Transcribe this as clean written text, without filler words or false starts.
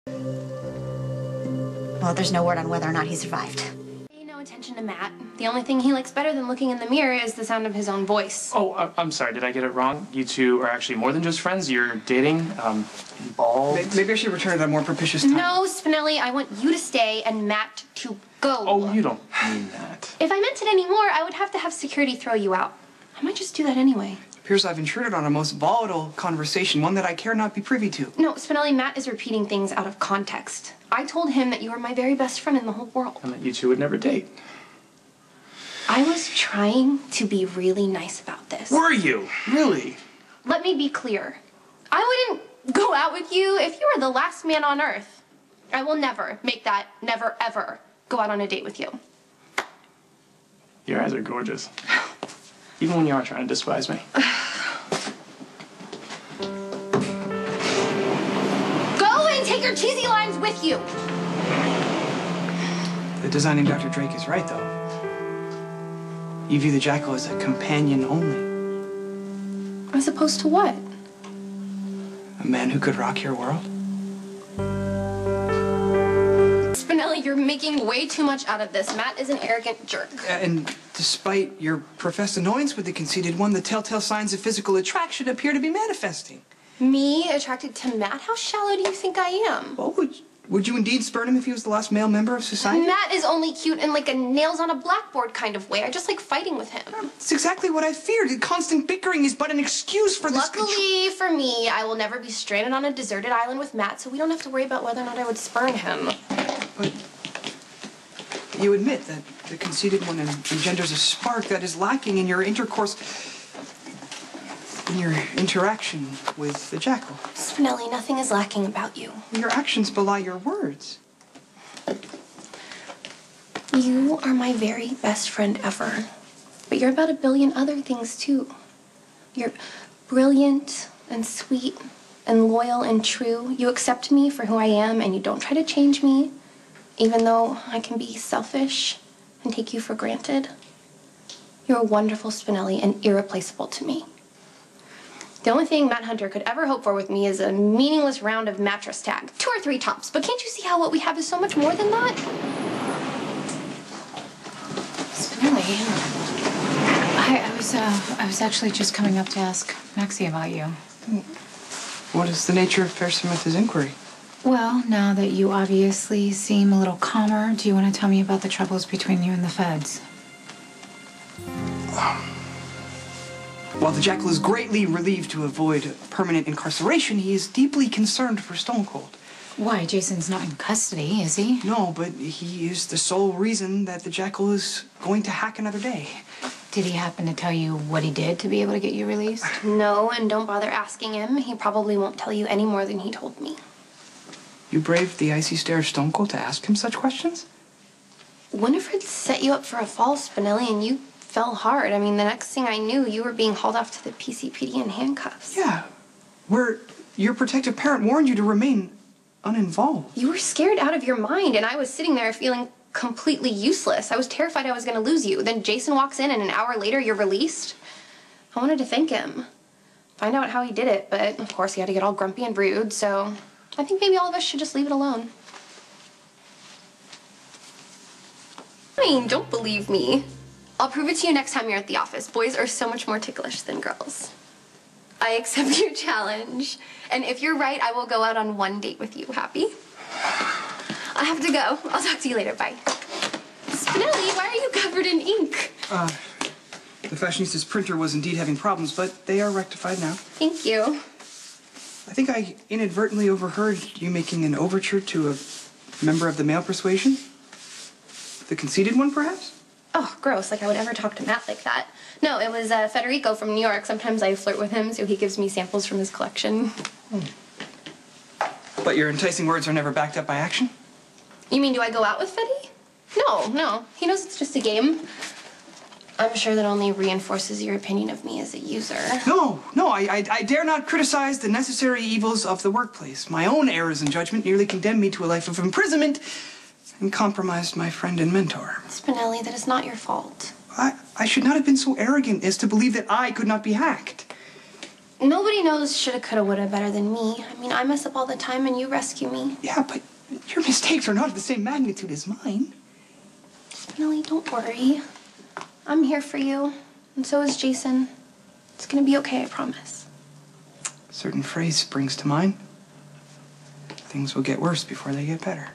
Well, there's no word on whether or not he survived. Pay no attention to Matt. The only thing he likes better than looking in the mirror is the sound of his own voice. Oh, I'm sorry. Did I get it wrong? You two are actually more than just friends. You're dating, involved. Maybe I should return at a more propitious time. No, Spinelli, I want you to stay and Matt to go. Oh, you don't mean that. If I meant it anymore, I would have to have security throw you out. I might just do that anyway. It appears I've intruded on a most volatile conversation, one that I care not be privy to. No, Spinelli, Matt is repeating things out of context. I told him that you were my very best friend in the whole world. And that you two would never date. I was trying to be really nice about this. Were you? Really? Let me be clear. I wouldn't go out with you if you were the last man on earth. I will never make that, never, ever go out on a date with you. Your eyes are gorgeous. Even when you are trying to despise me. Go and take your cheesy lines with you. The designing Dr. Drake is right, though. You view the jackal as a companion only. As opposed to what? A man who could rock your world. Spinelli, you're making way too much out of this. Matt is an arrogant jerk. And despite your professed annoyance with the conceited one, the telltale signs of physical attraction appear to be manifesting. Me attracted to Matt? How shallow do you think I am? Well, would you indeed spurn him if he was the last male member of society? Matt is only cute in like a nails on a blackboard kind of way. I just like fighting with him. It's exactly what I feared. The constant bickering is but an excuse for this. Luckily for me, I will never be stranded on a deserted island with Matt, so we don't have to worry about whether or not I would spurn him. But you admit that the conceited one engenders a spark that is lacking in your intercourse, in your interaction with the jackal. Spinelli, nothing is lacking about you. Your actions belie your words. You are my very best friend ever. But you're about a billion other things, too. You're brilliant and sweet and loyal and true. You accept me for who I am, and you don't try to change me, even though I can be selfish and take you for granted. You're wonderful, Spinelli, and irreplaceable to me. The only thing Matt Hunter could ever hope for with me is a meaningless round of mattress tag. 2 or 3 tops. But can't you see how what we have is so much more than that? Spinelli, I was actually just coming up to ask Maxie about you. What is the nature of Fair Samantha's inquiry? Well, now that you obviously seem a little calmer, do you want to tell me about the troubles between you and the feds? While the jackal is greatly relieved to avoid permanent incarceration, he is deeply concerned for Stone Cold. Why, Jason's not in custody, is he? No, but he is the sole reason that the jackal is going to hack another day. Did he happen to tell you what he did to be able to get you released? No, and don't bother asking him. He probably won't tell you any more than he told me. You braved the icy stare of Stone Cold to ask him such questions? Winifred set you up for a fall, Spinelli, and you fell hard. I mean, the next thing I knew, you were being hauled off to the PCPD in handcuffs. Yeah, where your protective parent warned you to remain uninvolved. You were scared out of your mind, and I was sitting there feeling completely useless. I was terrified I was going to lose you. Then Jason walks in, and an hour later, you're released. I wanted to thank him, find out how he did it, but of course he had to get all grumpy and rude, so I think maybe all of us should just leave it alone. I mean, don't believe me. I'll prove it to you next time you're at the office. Boys are so much more ticklish than girls. I accept your challenge. And if you're right, I will go out on 1 date with you. Happy? I have to go. I'll talk to you later. Bye. Spinelli, why are you covered in ink? The Fashionista's printer was indeed having problems, but they are rectified now. Thank you. I think I inadvertently overheard you making an overture to a member of the male persuasion. The conceited one, perhaps? Oh, gross. Like I would ever talk to Matt like that. No, it was Federico from New York. Sometimes I flirt with him, so he gives me samples from his collection. But your enticing words are never backed up by action? You mean, do I go out with Feddy? No. He knows it's just a game. I'm sure that only reinforces your opinion of me as a user. No, I dare not criticize the necessary evils of the workplace. My own errors in judgment nearly condemned me to a life of imprisonment and compromised my friend and mentor. Spinelli, that is not your fault. I should not have been so arrogant as to believe that I could not be hacked. Nobody knows shoulda, coulda, woulda better than me. I mean, I mess up all the time and you rescue me. Yeah, but your mistakes are not of the same magnitude as mine. Spinelli, don't worry. I'm here for you, and so is Jason. It's gonna be okay, I promise. A certain phrase springs to mind. Things will get worse before they get better.